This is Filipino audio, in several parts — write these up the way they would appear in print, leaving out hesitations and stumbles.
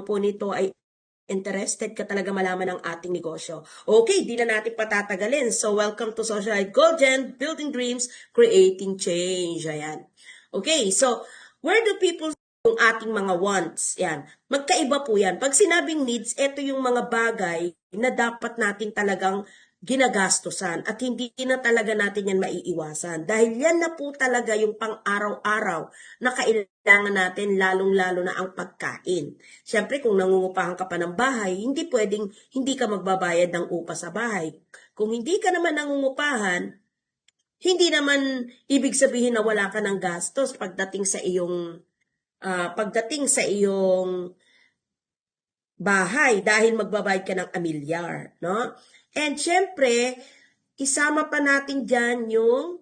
lamang po nito ay interested ka talaga malaman ang ating negosyo. Okay, di na natin patatagalin. So, welcome to Socialite Golden, Building Dreams, Creating Change. Ayan. Okay, so, where do people yung ating mga wants? Yan. Magkaiba po yan. Pag sinabing needs, ito yung mga bagay na dapat natin talagang ginagastusan at hindi na talaga natin yan maiiwasan. Dahil yan na po talaga yung pang-araw-araw na kailangan natin, lalong-lalo na ang pagkain. Siyempre, kung nangungupahan ka pa ng bahay, hindi pwedeng hindi ka magbabayad ng upa sa bahay. Kung hindi ka naman nangungupahan, hindi naman ibig sabihin na wala ka ng gastos pagdating sa iyong bahay dahil magbabayad ka ng amilyar, no? And syempre, isama pa natin dyan yung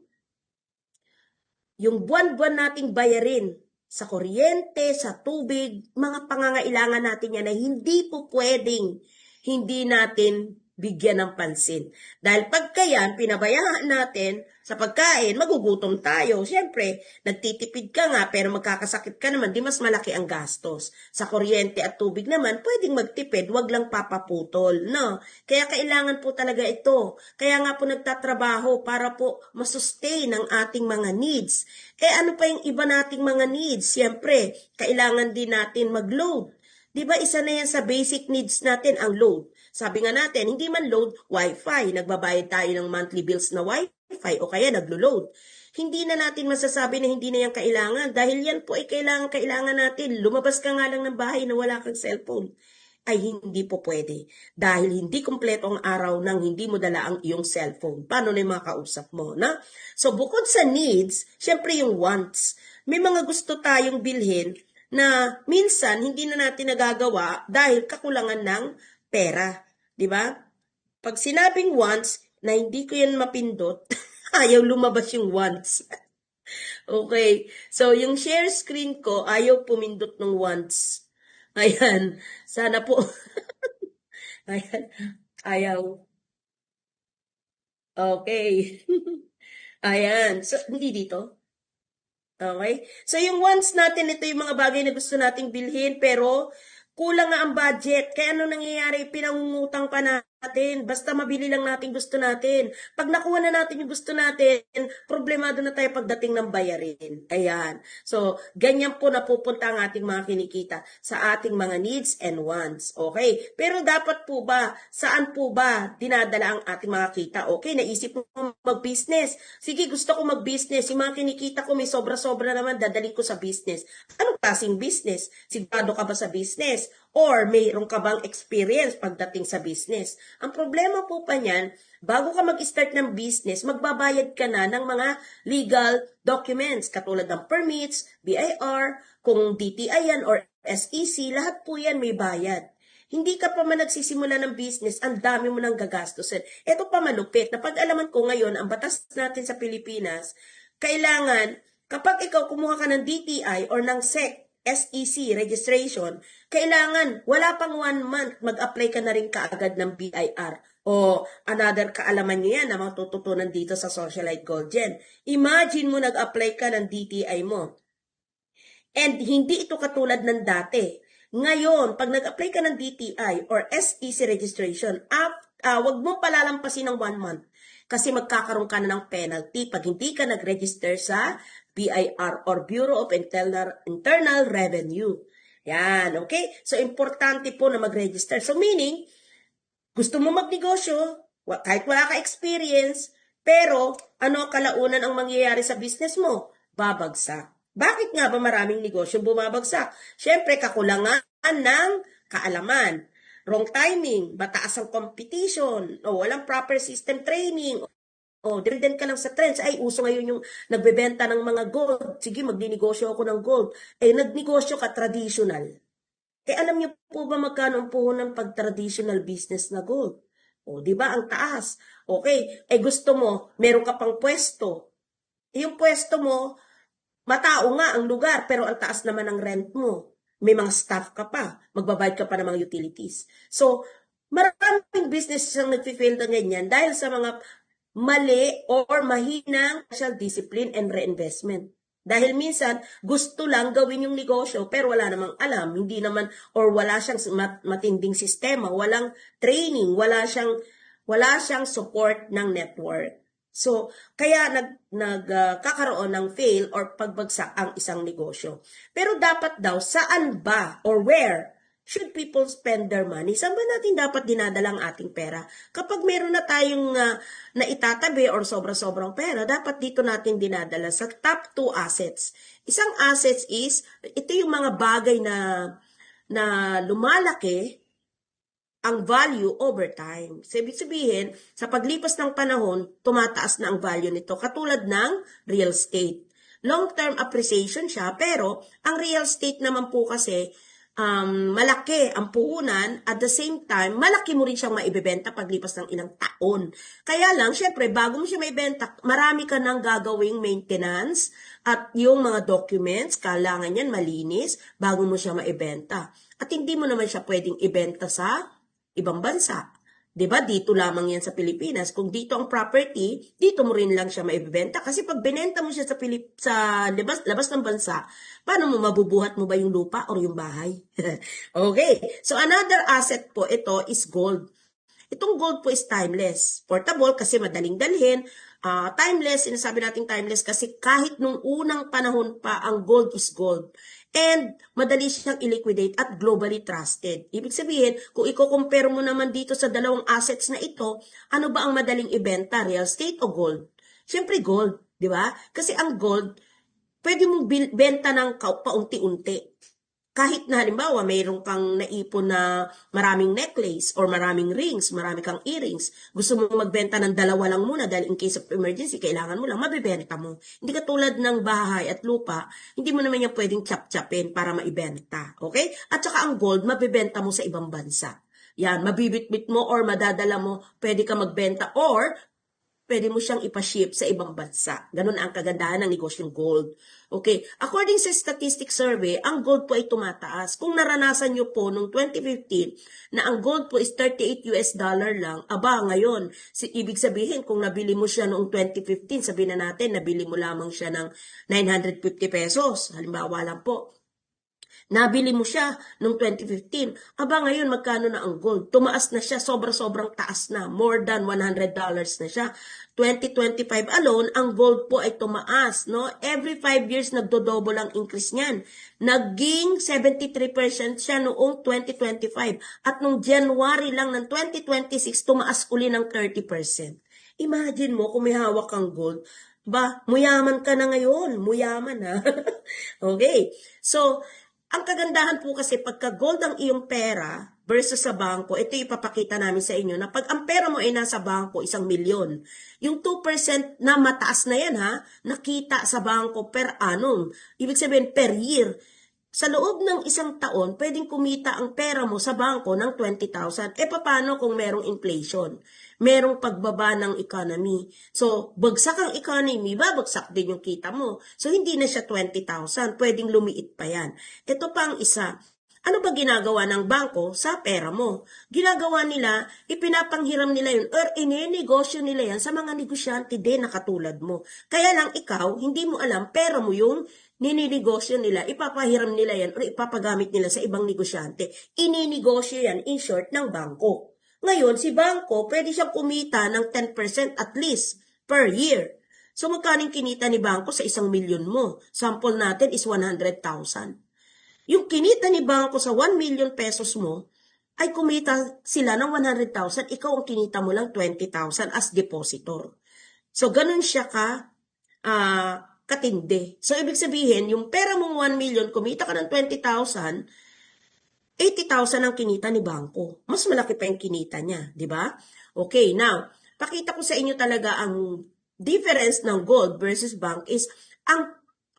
buwan-buwan nating bayarin sa kuryente, sa tubig, mga pangangailangan natin yan na hindi po pwedeng hindi natin bigyan ng pansin. Dahil pagka yan, pinabayaan natin sa pagkain, magugutom tayo. Siyempre, nagtitipid ka nga, pero magkakasakit ka naman, di mas malaki ang gastos. Sa kuryente at tubig naman, pwedeng magtipid, wag lang papaputol, no? Kaya kailangan po talaga ito. Kaya nga po nagtatrabaho para po masustain ang ating mga needs. Kaya ano pa yung iba nating mga needs? Siyempre, kailangan din natin mag-load. Di ba isa na yan sa basic needs natin ang load? Sabi nga natin, hindi man load, Wi-Fi. Nagbabayad tayo ng monthly bills na Wi-Fi o kaya naglo-load. Hindi na natin masasabi na hindi na yan kailangan dahil yan po ay kailangan natin. Lumabas ka nga lang ng bahay na wala kang cellphone. Ay hindi po pwede. Dahil hindi kumpleto ang araw nang hindi mo dala ang iyong cellphone. Paano na yung mga kausap mo, na? So bukod sa needs, syempre yung wants. May mga gusto tayong bilhin na minsan hindi na natin nagagawa dahil kakulangan ng pera. Di ba? Pag sinabing wants, na hindi ko yan mapindot, ayaw lumabas yung wants. Okay. So, yung share screen ko, ayaw pumindot ng wants. Ayan. Sana po. Ayan. Ayaw. Okay. Ayan. So, hindi dito. Okay? So, yung wants natin, ito yung mga bagay na gusto nating bilhin, pero kulang nga ang budget. Kaya ano nangyayari? Pinangungutang pa natin. Basta mabili lang natin gusto natin. Pag nakuha na natin yung gusto natin, problemado na tayo pagdating ng bayarin. Ayan. So, ganyan po napupunta ang ating mga kinikita sa ating mga needs and wants. Okay? Pero dapat po ba, saan po ba dinadala ang ating mga kita? Okay, naisip mo mag-business. Sige, gusto ko mag-business. Yung mga kinikita ko may sobra-sobra naman, dadalhin ko sa business. Anong klaseng business? Sigurado ka ba sa business? Or mayroon ka bang experience pagdating sa business? Ang problema po pa niyan, bago ka mag-start ng business, magbabayad ka na ng mga legal documents, katulad ng permits, BIR, kung DTI yan or SEC, lahat po yan may bayad. Hindi ka pa man nagsisimula ng business, ang dami mo nang gagastusin. Ito pa malupit, napag-alaman ko ngayon, ang batas natin sa Pilipinas, kailangan, kapag ikaw kumuha ka ng DTI or ng SEC registration, kailangan wala pang 1 month, mag-apply ka na rin kaagad ng BIR. O another kaalaman nyo yan na matututunan dito sa Socialite Golden. Imagine mo nag-apply ka ng DTI mo. And hindi ito katulad ng dati. Ngayon, pag nag-apply ka ng DTI or SEC registration, wag mo palalampasin ng 1 month. Kasi magkakaroon ka na ng penalty pag hindi ka nag-register sa BIR or Bureau of Internal Revenue. Yan, okay? So, importante po na mag-register. So, meaning, gusto mo magnegosyo, kahit wala ka experience, pero ano kalaunan ang mangyayari sa business mo? Babagsak. Bakit nga ba maraming negosyo bumabagsak? Siyempre, kakulangan ng kaalaman. Wrong timing, mataas ang competition, o walang proper system training, o dependent ka lang sa trends. Ay, uso ngayon yung nagbebenta ng mga gold. Sige, magninegosyo ako ng gold. Eh, nagnegosyo ka traditional. Eh, alam niyo po ba magkano ang puhunan pag traditional business na gold? O, di ba? Ang taas. Okay. Eh, gusto mo, meron ka pang pwesto. Eh, yung pwesto mo, matao nga ang lugar, pero ang taas naman ang rent mo. May mga staff ka pa. Magbabayad ka pa ng mga utilities. So, maraming business ang nag-fail na ganyan dahil sa mga mali or mahinang financial discipline and reinvestment. Dahil minsan, gusto lang gawin yung negosyo, pero wala namang alam, hindi naman, or wala siyang matinding sistema, walang training, wala siyang support ng network. So, kaya nagkakaroon ng fail or pagbagsak ang isang negosyo. Pero dapat daw, saan ba or where should people spend their money? Saan ba natin dapat dinadala ang ating pera? Kapag meron na tayong naitatabi or sobra-sobrang pera, dapat dito natin dinadala sa top 2 assets. Isang assets is, ito yung mga bagay na lumalaki ang value over time. So, ibig sabihin, sa paglipas ng panahon, tumataas na ang value nito, katulad ng real estate. Long-term appreciation siya, pero ang real estate naman po kasi, malaki ang puhunan, at the same time, malaki mo rin siyang maibebenta paglipas ng ilang taon. Kaya lang, syempre, bago mo siya maibenta, marami ka nang gagawing maintenance at yung mga documents, kailangan yan malinis bago mo siya maibenta. At hindi mo naman siya pwedeng ibenta sa ibang bansa. 'Di ba? Dito lamang yan sa Pilipinas. Kung dito ang property, dito mo rin lang siya maibebenta. Kasi pag binenta mo siya sa labas ng bansa, paano mo mabubuhat mo ba yung lupa or yung bahay? Okay. So another asset po ito is gold. Itong gold po is timeless. Portable kasi madaling dalhin. Timeless, sinasabi natin timeless kasi kahit nung unang panahon pa, ang gold is gold. And madali siyang i-liquidate at globally trusted. Ibig sabihin, kung i-compare mo naman dito sa dalawang assets na ito, ano ba ang madaling ibenta, real estate o gold? Siyempre gold, di ba? Kasi ang gold, pwede mong benta ng paunti-unti. Kahit na halimbawa, mayroon kang naipon na maraming necklace or maraming rings, marami kang earrings, gusto mong magbenta ng dalawa lang muna dahil in case of emergency, kailangan mo lang, mabibenta mo. Hindi katulad ng bahay at lupa, hindi mo naman yan pwedeng chap-chapin para maibenta. Okay? At saka ang gold, mabibenta mo sa ibang bansa. Yan, mabibitbit mo or madadala mo, pwede ka magbenta or pwede mo siyang ipaship sa ibang bansa. Ganun ang kagandahan ng negosyong gold. Okay, according sa statistics survey, ang gold po ay tumataas. Kung naranasan nyo po noong 2015 na ang gold po is $38 lang, aba ngayon, ibig sabihin kung nabili mo siya noong 2015, sabihin na natin, nabili mo lamang siya ng 950 pesos. Halimbawa lang po. Nabili mo siya noong 2015. Aba ngayon, magkano na ang gold? Tumaas na siya, sobrang taas na. More than $100 na siya. 2025 alone, ang gold po ay tumaas. No? Every 5 years, nagdo-double ang increase niyan. Naging 73% siya noong 2025. At noong January lang ng 2026, tumaas uli ng 30%. Imagine mo kung may hawak kang gold, ba, muyaman ka na ngayon. Muyaman ha. Okay. So, ang kagandahan po kasi pagka gold ang iyong pera versus sa bangko, ito ipapakita namin sa inyo na pag ang pera mo ay nasa bangko, 1,000,000. Yung 2% na mataas na yan ha, nakita sa bangko per annum. Ibig sabihin per year. Sa loob ng isang taon, pwedeng kumita ang pera mo sa bangko ng 20,000. Paano kung merong inflation? Merong pagbaba ng economy. So, bagsak ang economy, babagsak din yung kita mo. So, hindi na siya 20,000. Pwedeng lumiit pa yan. Ito pa ang isa. Ano ba ginagawa ng bangko sa pera mo? Ginagawa nila, ipinapanghiram nila yun or ininegosyo nila yan sa mga negosyante din na katulad mo. Kaya lang ikaw, hindi mo alam, pera mo yung nininegosyo nila, ipapahiram nila yan or ipapagamit nila sa ibang negosyante. Ininegosyo yan in short ng bangko. Ngayon, si bangko, pwede siyang kumita ng 10% at least per year. So, magkano kinita ni bangko sa 1,000,000 mo? Sample natin is 100,000. Yung kinita ni bangko sa 1,000,000 pesos mo, ay kumita sila ng 100,000, ikaw ang kinita mo lang 20,000 as depositor. So, ganun siya katindi. So, ibig sabihin, yung pera mong 1,000,000, kumita ka ng 20,000, 80,000 ang kinita ni bangko. Mas malaki pa yung kinita niya, di ba? Okay, now, pakita ko sa inyo talaga ang difference ng gold versus bank is,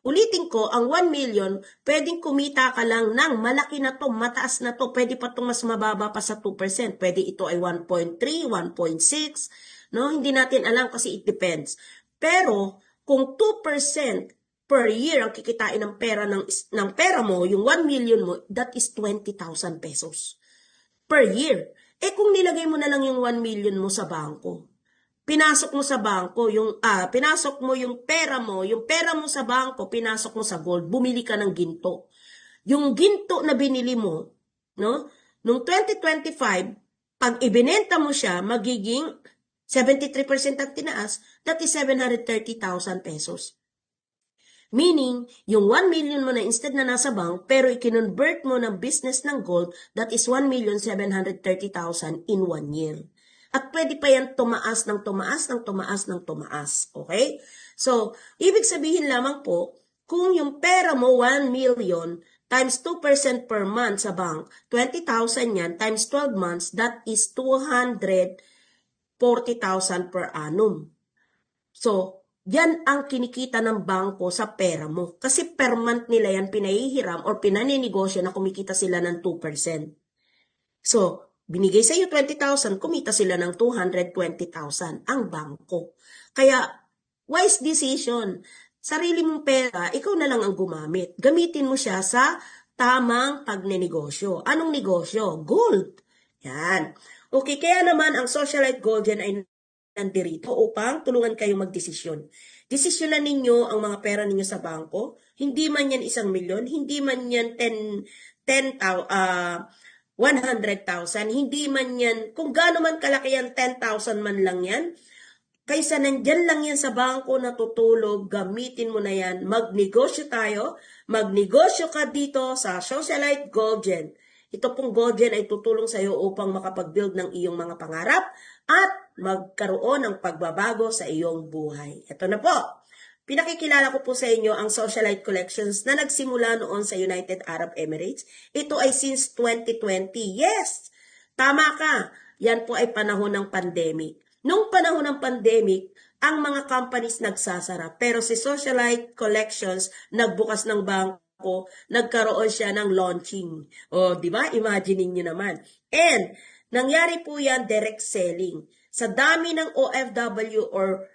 ulitin ko, ang 1,000,000, pwedeng kumita ka lang ng malaki na to, mataas na to, pwede pa itong mas mababa pa sa 2%, pwede ito ay 1.3, 1.6, no? Hindi natin alam kasi it depends. Pero, kung 2% per year ang kikitain ng pera mo, yung 1,000,000 mo, that is 20,000 pesos per year. Kung nilagay mo na lang yung 1,000,000 mo sa bangko, pinasok mo sa bangko, pinasok mo yung pera mo sa bangko, pinasok mo sa gold, bumili ka ng ginto. Yung ginto na binili mo, no? Noong 2025, pag ibinenta mo siya, magiging 73% ang tinaas, that is 730,000 pesos. Meaning, yung 1 million mo na instead na nasa bank, pero i-convert mo ng business ng gold, that is 1,730,000 in 1 year. At pwede pa yan tumaas ng tumaas ng tumaas ng tumaas. Okay? So, ibig sabihin lamang po, kung yung pera mo 1 million times 2% per month sa bank, 20,000 yan times 12 months, that is 240,000 per annum. So, yan ang kinikita ng bangko sa pera mo. Kasi per month nila yan pinahihiram or pinaninegosyo na kumikita sila ng 2%. So, binigay sa iyo 20,000, kumita sila ng 220,000 ang bangko. Kaya, wise decision. Sarili mong pera, ikaw na lang ang gumamit. Gamitin mo siya sa tamang pagnenegosyo. Anong negosyo? Gold. Yan. Okay, kaya naman ang Socialite Gold yan ay nandirito upang tulungan kayo magdesisyon. Desisyonan ninyo ang mga pera ninyo sa bangko. Hindi man yan 1 milyon, hindi man yan 100,000, hindi man yan, kung gaano man kalaki yan, 10,000 man lang yan, kaysa nandyan lang yan sa bangko natutulog, gamitin mo na yan, magnegosyo tayo, magnegosyo ka dito sa Socialite Gold Gen. Ito pong Gold Gen ay tutulong sa iyo upang makapag-build ng iyong mga pangarap at magkaroon ng pagbabago sa iyong buhay. Ito na po. Pinakikilala ko po sa inyo ang Socialite Collections na nagsimula noon sa United Arab Emirates. Ito ay since 2020. Yes! Tama ka. Yan po ay panahon ng pandemic. Nung panahon ng pandemic, ang mga companies nagsasara. Pero si Socialite Collections nagbukas ng bangko, nagkaroon siya ng launching. O, di ba? Imagine niyo naman. And, nangyari po yan direct selling. Sa dami ng OFW or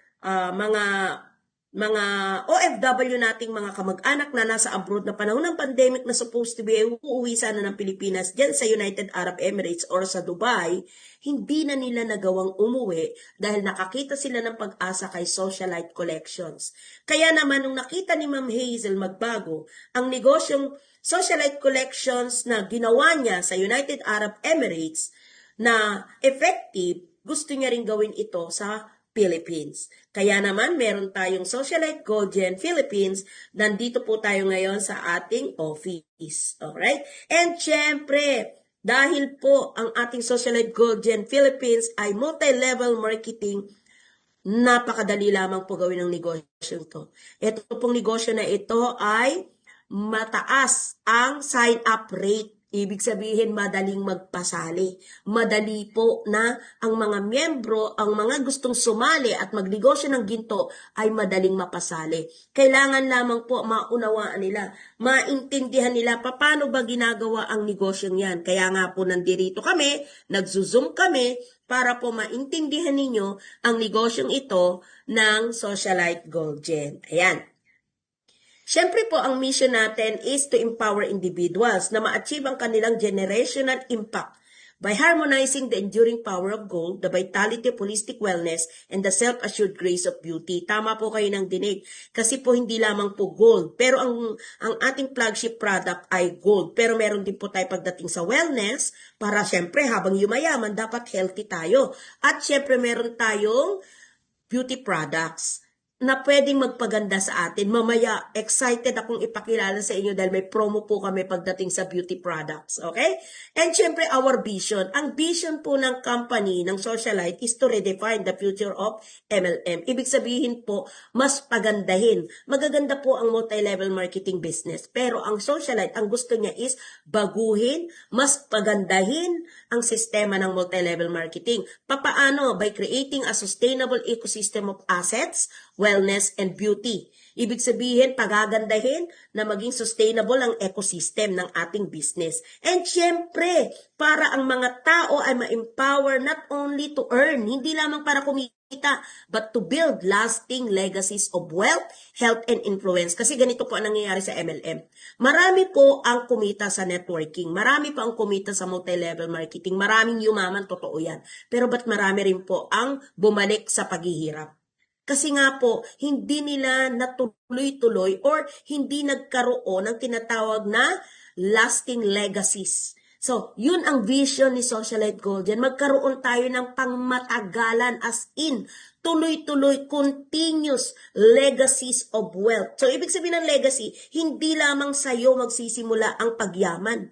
mga OFW nating mga kamag-anak na nasa abroad na panahon ng pandemic na supposed to be uuwi sana ng Pilipinas dyan sa United Arab Emirates or sa Dubai, hindi na nila nagawang umuwi dahil nakakita sila ng pag-asa kay Socialite Collections. Kaya naman nung nakita ni Ma'am Hazel magbago, ang negosyong Socialite Collections na ginawa niya sa United Arab Emirates na effective, gusto niya rin gawin ito sa Philippines. Kaya naman, meron tayong Socialite Gold Gen Philippines. Nandito po tayo ngayon sa ating office. Alright? And syempre, dahil po ang ating Socialite Gold Gen Philippines ay multi-level marketing, napakadali lamang po gawin ang negosyo ito. Ito pong negosyo na ito ay mataas ang sign-up rate. Ibig sabihin, madaling magpasali. Madali po na ang mga miyembro, ang mga gustong sumali at magnegosyo ng ginto ay madaling mapasali. Kailangan lamang po maunawaan nila, maintindihan nila paano ba ginagawa ang negosyong yan. Kaya nga po nandirito kami, nagzo-zoom kami para po maintindihan ninyo ang negosyong ito ng Socialite Gold Gen. Ayan. Siyempre po, ang mission natin is to empower individuals na ma-achieve ang kanilang generational impact by harmonizing the enduring power of gold, the vitality of holistic wellness, and the self-assured grace of beauty. Tama po kayo ng dinig. Kasi po hindi lamang po gold, pero ang ating flagship product ay gold. Pero meron din po tayo pagdating sa wellness, para siyempre habang yumayaman, dapat healthy tayo. At siyempre meron tayong beauty products na pwedeng magpaganda sa atin. Mamaya, excited akong ipakilala sa inyo dahil may promo po kami pagdating sa beauty products. Okay? And syempre, our vision. Ang vision po ng company, ng Socialite, is to redefine the future of MLM. Ibig sabihin po, mas pagandahin. Magaganda po ang multi-level marketing business. Pero ang Socialite, ang gusto niya is baguhin, mas pagandahin ang sistema ng multi-level marketing. Papaano? By creating a sustainable ecosystem of assets, wellness, and beauty. Ibig sabihin, pagagandahin na maging sustainable ang ecosystem ng ating business. And syempre, para ang mga tao ay ma-empower not only to earn, hindi lamang para kumita but to build lasting legacies of wealth, health, and influence. Kasi ganito po ang nangyayari sa MLM. Marami po ang kumita sa networking. Marami po ang kumita sa multi-level marketing. Maraming yumaman, totoo yan. Pero ba't marami rin po ang bumalik sa paghihirap? Kasi nga po, hindi nila natuloy-tuloy or hindi nagkaroon ng tinatawag na lasting legacies. So, yun ang vision ni Socialite Golden. Magkaroon tayo ng pangmatagalan as in, tuloy-tuloy, continuous legacies of wealth. So, ibig sabihin ng legacy, hindi lamang sa'yo magsisimula ang pagyaman.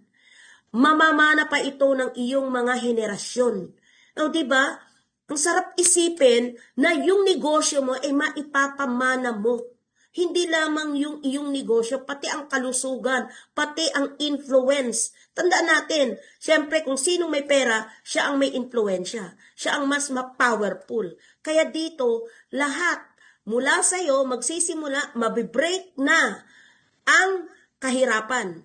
Mamamana pa ito ng iyong mga henerasyon. O, diba? Ang sarap isipin na yung negosyo mo ay maipapamana mo. Hindi lamang yung iyong negosyo, pati ang kalusugan, pati ang influence. Tandaan natin, siyempre kung sinong may pera, siya ang may influensya. Siya ang mas ma-powerful. Kaya dito, lahat mula sa'yo, magsisimula, mabibreak na ang kahirapan.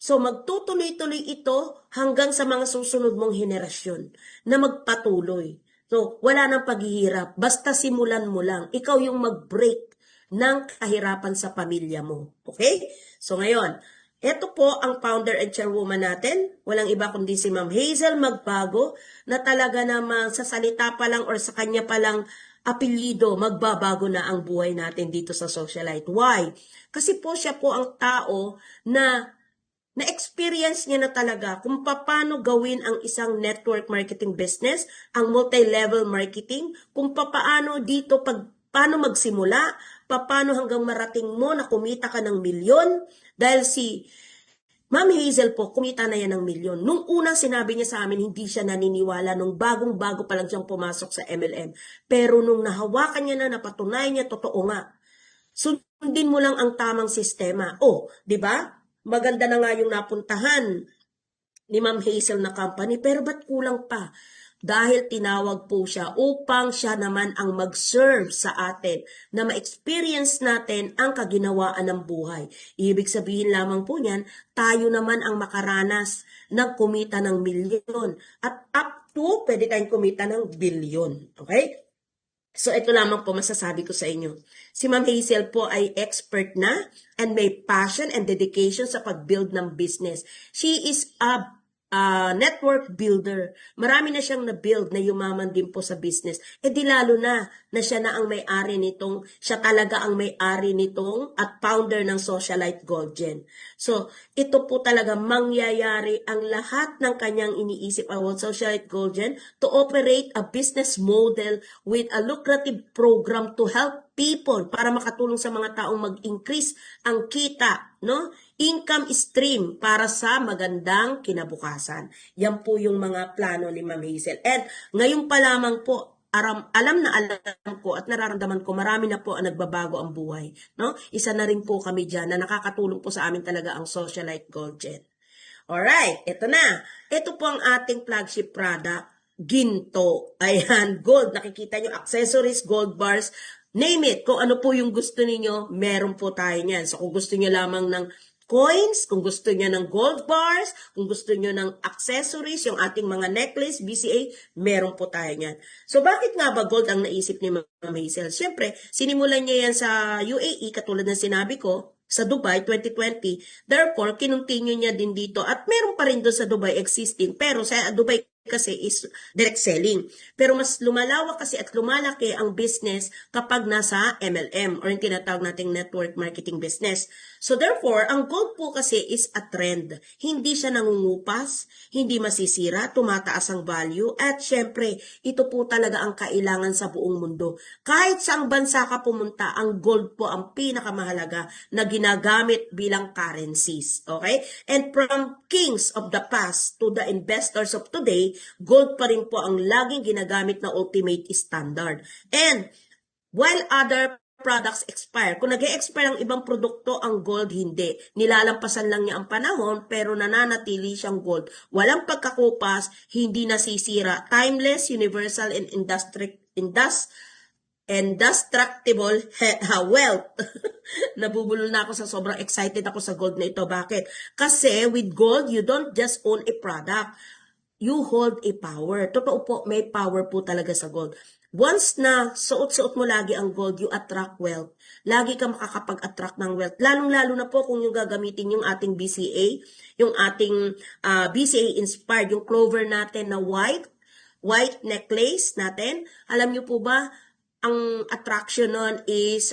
So magtutuloy-tuloy ito hanggang sa mga susunod mong henerasyon na magpatuloy. So wala nang paghihirap, basta simulan mo lang. Ikaw yung mag-break ng kahirapan sa pamilya mo. Okay? So ngayon, ito po ang founder and chairwoman natin. Walang iba kundi si Ma'am Hazel Magbago na talaga namang sa salita pa lang or sa kanya pa lang apelyido, magbabago na ang buhay natin dito sa Socialite. Why? Kasi po siya po ang tao na-experience niya na talaga kung paano gawin ang isang network marketing business, ang multi-level marketing, kung paano dito paano magsimula, paano hanggang marating mo na kumita ka ng milyon, dahil si Ma'am Hazel po, kumita na yan ng milyon. Nung unang sinabi niya sa amin, hindi siya naniniwala nung bagong-bago pa lang siyang pumasok sa MLM. Pero nung nahawakan niya na, napatunayan niya, totoo nga. Sundin mo lang ang tamang sistema. Oh, di ba? Maganda na nga yung napuntahan ni Ma'am Hazel na company, pero ba't kulang pa? Dahil tinawag po siya upang siya naman ang mag-serve sa atin na ma-experience natin ang kaginawaan ng buhay. Ibig sabihin lamang po niyan, tayo naman ang makaranas ng kumita ng milyon at up to pwede tayong kumita ng bilyon. Okay? So ito lamang po masasabi ko sa inyo. Si Ma'am Hazel po ay expert na and may passion and dedication sa pag-build ng business. She is a network builder. Marami na siyang na-build na yumaman din po sa business. E di lalo na siya na ang may-ari nitong, siya talaga ang may-ari nitong at founder ng Socialite Golden. So, ito po talaga mangyayari ang lahat ng kanyang iniisip about Socialite Golden to operate a business model with a lucrative program to help people para makatulong sa mga taong mag-increase ang kita, no? Income stream para sa magandang kinabukasan. Yan po yung mga plano ni Ma'am Hazel. And ngayon pa lamang po, alam ko at nararamdaman ko, marami na po ang nagbabago ang buhay. No? Isa na rin po kami dyan na nakakatulong po sa amin talaga ang Socialite Golden. Alright, ito na. Ito po ang ating flagship product, Ginto. Ayan, gold. Nakikita nyo, accessories, gold bars, name it. Kung ano po yung gusto niyo, meron po tayo niyan. So kung gusto niyo lamang ng coins, kung gusto niyo ng gold bars, kung gusto niyo ng accessories, yung ating mga necklace, BCA, meron po tayo niyan. So bakit nga ba gold ang naisip ni Ma'am Hazel? Siyempre, sinimulan niya yan sa UAE, katulad ng sinabi ko, sa Dubai 2020. Therefore, kinontinue niya din dito at meron pa rin doon sa Dubai existing. Pero sa Dubai kasi is direct selling. Pero mas lumalawak kasi at lumalaki ang business kapag nasa MLM or yung tinatawag nating network marketing business. So therefore, ang gold po kasi is a trend. Hindi siya nangungupas, hindi masisira, tumataas ang value at syempre, ito po talaga ang kailangan sa buong mundo. Kahit saang bansa ka pumunta, ang gold po ang pinakamahalaga na ginagamit bilang currencies. Okay? And from kings of the past to the investors of today, gold pa rin po ang laging ginagamit na ultimate standard. And while other products expire, kung nag-expire ang ibang produkto, ang gold hindi. Nilalampasan lang niya ang panahon pero nananatili siyang gold. Walang pagkakupas, hindi nasisira. Timeless, universal, and indestructible wealth. Nabubulol na ako sa sobrang excited ako sa gold na ito. Bakit? Kasi with gold, you don't just own a product. You hold a power. Totoo po, may power po talaga sa gold. Once na suot-suot mo lagi ang gold, you attract wealth. Lagi ka makakapag-attract ng wealth. Lalong-lalo na po kung yung gagamitin yung ating BCA, yung ating BCA inspired, yung clover natin na white necklace natin. Alam niyo po ba, ang attraction nun is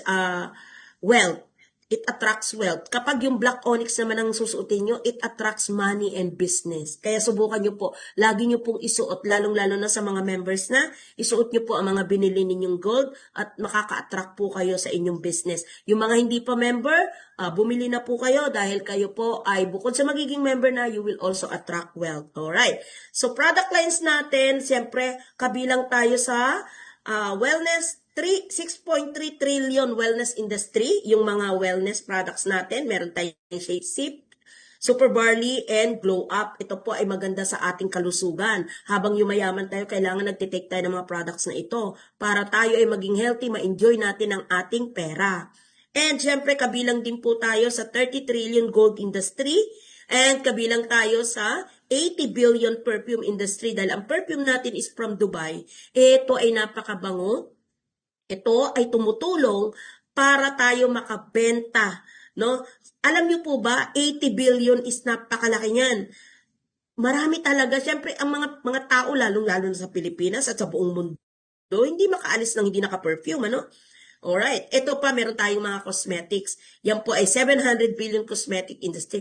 wealth. It attracts wealth. Kapag yung black onyx naman ang susuotin nyo, it attracts money and business. Kaya subukan nyo po, lagi nyo pong isuot, lalong-lalo na sa mga members na, isuot nyo po ang mga binili ninyong gold at makaka-attract po kayo sa inyong business. Yung mga hindi pa member, bumili na po kayo dahil kayo po ay bukod sa magiging member na, you will also attract wealth. Alright. So, product lines natin, siyempre, kabilang tayo sa wellness 6.3 trillion wellness industry, yung mga wellness products natin. Meron tayong Shake Sip, Super Barley, and Glow Up. Ito po ay maganda sa ating kalusugan. Habang yumayaman tayo, kailangan nagtitake tayo ng mga products na ito para tayo ay maging healthy, ma-enjoy natin ang ating pera. And syempre, kabilang din po tayo sa 30 trillion gold industry and kabilang tayo sa 80 billion perfume industry dahil ang perfume natin is from Dubai. Ito ay napakabango. Ito ay tumutulong para tayo makabenta, no? Alam niyo po ba, 80 billion is napakalaki niyan. Marami talaga, syempre ang mga tao lalong-lalo na sa Pilipinas at sa buong mundo, hindi makaalis ng hindi naka-perfume, ano? Alright, ito pa meron tayong mga cosmetics. Yan po ay 700 billion cosmetic industry.